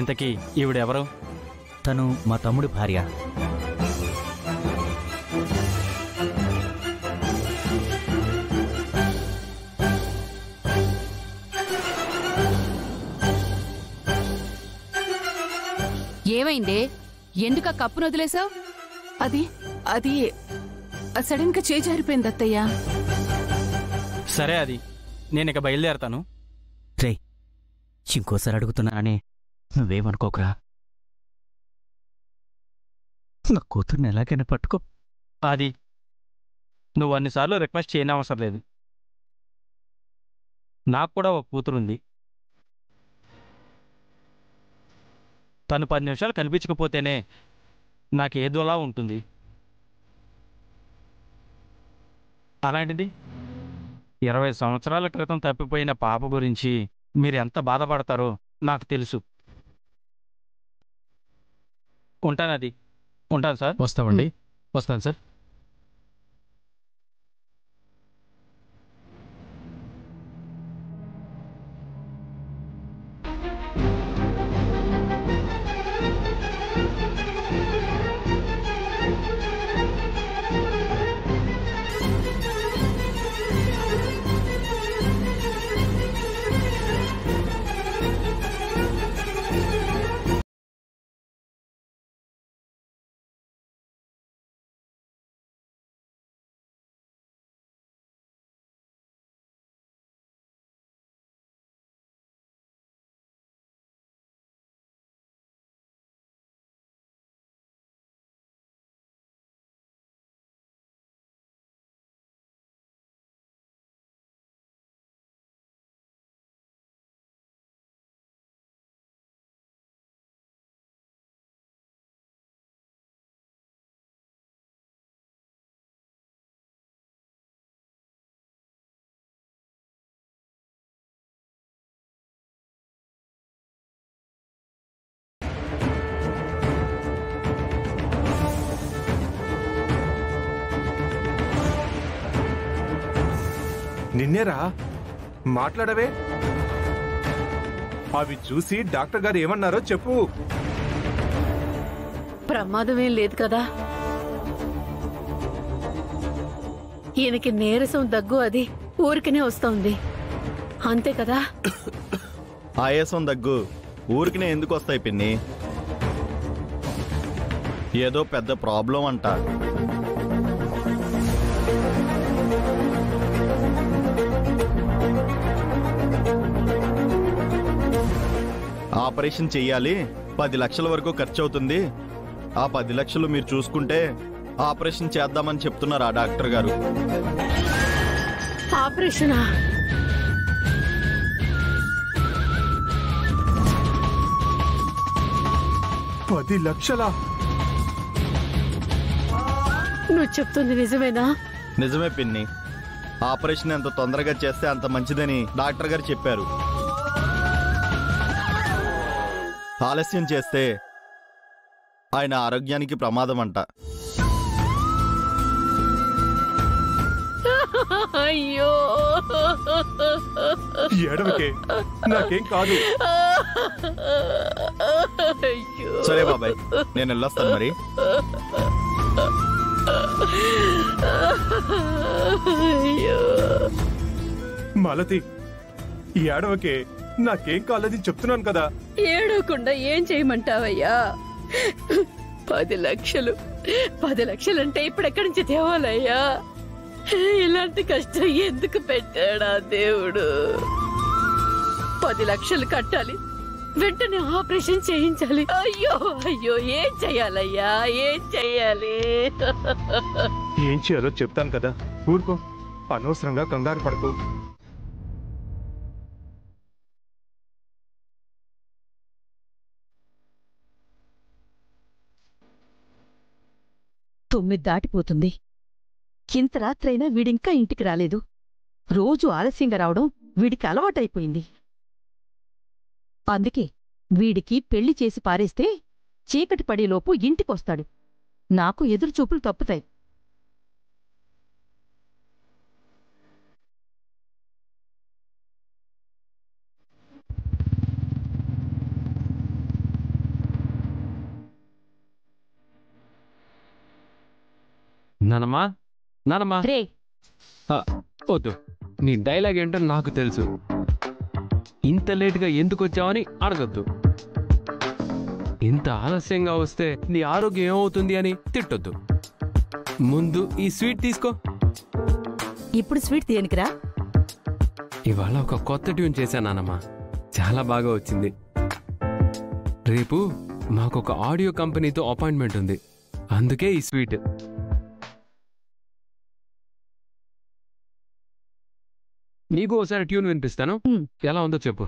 ఇంతకీ ఈవిడెవరు? తను మా తమ్ముడి భార్య. ఏమైందే? ఎందుకు ఆ కప్పును వదిలేసావు? అది అది సడన్ గా చేజారిపోయింది అత్తయ్య. సరే, అది నేను ఇక బయలుదేరతాను. రే, ఇంకోసారి అడుగుతున్నానని నువ్వేమనుకోకురా. నా కూతుర్ని ఎలాగైనా పట్టుకో. అది నువ్వు అన్నిసార్లు రిక్వెస్ట్ చేయని అవసరం లేదు. నాకు కూడా ఒక కూతురుంది. తను 10 నిమిషాలు కనిపించకపోతేనే నాకేదోలా ఉంటుంది. అలాంటిది 20 సంవత్సరాల క్రితం తప్పిపోయిన పాప గురించి మీరు ఎంత బాధపడతారో నాకు తెలుసు. ఉంటానది. ఉంటాను సార్. వస్తామండి. వస్తాను సార్. నిన్నేరా? మాట్లాడవే. అవి చూసి డాక్టర్ గారు ఏమన్నారో చెప్పు. ప్రమాదమేం లేదు కదా? ఈయనకి నీరసం, దగ్గు అది ఊరికినే వస్తోంది, అంతే కదా? ఆయాసం దగ్గు ఊరికినే ఎందుకు వస్తాయి పిన్ని? ఏదో పెద్ద ప్రాబ్లం అంట. ఆపరేషన్ చెయ్యాలి, 10 లక్షల వరకు ఖర్చు అవుతుంది. ఆ 10 లక్షలు మీరు చూసుకుంటే ఆపరేషన్ చేద్దామని చెప్తున్నారు ఆ డాక్టర్ గారు. ఆపరేషనా? పది లక్షలా? నువ్వు చెప్తుంది నిజమేనా? నిజమే పిన్ని. ఆపరేషన్ ఎంత తొందరగా చేస్తే అంత మంచిదని డాక్టర్ గారు చెప్పారు. ఆలస్యం చేస్తే ఆయన ఆరోగ్యానికి ప్రమాదం అంట. అయ్యో, ఏడవకే, నాకేం కాదు. సరే బాబాయ్, నేను వెళ్ళొస్తాను మరి. మాలతి, ఏడవకే, నాకేం కాలేదని చెప్తున్నాను కదా. ఏడవకుండా ఏం చేయమంటావయ్యా? 10 లక్షలు 10 లక్షలంటే ఇప్పుడెక్కడి నుంచి తేవాలయ్యా? ఇలాంటి కష్టం ఎందుకు పెట్టాడా దేవుడు? 10 లక్షలు కట్టాలి, వెంటనే ఆపరేషన్ చేయించాలి. అయ్యో అయ్యో, ఏం చెయ్యాలయ్యా? ఏం చెయ్యాలి? ఏం చేయాలో చెప్తాను కదా, ఊరుకో. అనవసరంగా కంగారు పడకు. తొమ్మిది దాటిపోతుంది. ఇంత రాత్రైనా వీడింకా ఇంటికి రాలేదు. రోజు ఆలస్యంగా రావడం వీడికి అలవాటైపోయింది. అందుకే వీడికి పెళ్లి చేసి పారేస్తే చీకటి పడేలోపు ఇంటికొస్తాడు. నాకు ఎదురుచూపులు తప్పుతాయి. నానమ్మా నానమ్మా రే వద్దు, నీ డైలాగ్ ఏంటో నాకు తెలుసు. ఇంత లేటుగా ఎందుకు వచ్చావని అడగద్దు. ఇంత ఆలస్యంగా వస్తే నీ ఆరోగ్యం ఏమవుతుంది అని తిట్టొద్దు. ముందు ఈ స్వీట్ తీసుకో. ఇప్పుడు స్వీట్ తీయనికిరా. ఇవాళ ఒక కొత్త ట్యూన్ చేశానమ్మా, చాలా బాగా వచ్చింది. రేపు మాకొక ఆడియో కంపెనీతో అపాయింట్మెంట్ ఉంది, అందుకే ఈ స్వీట్. నీకు ఒకసారి ట్యూన్ వినిపిస్తాను, ఎలా ఉందో చెప్పు.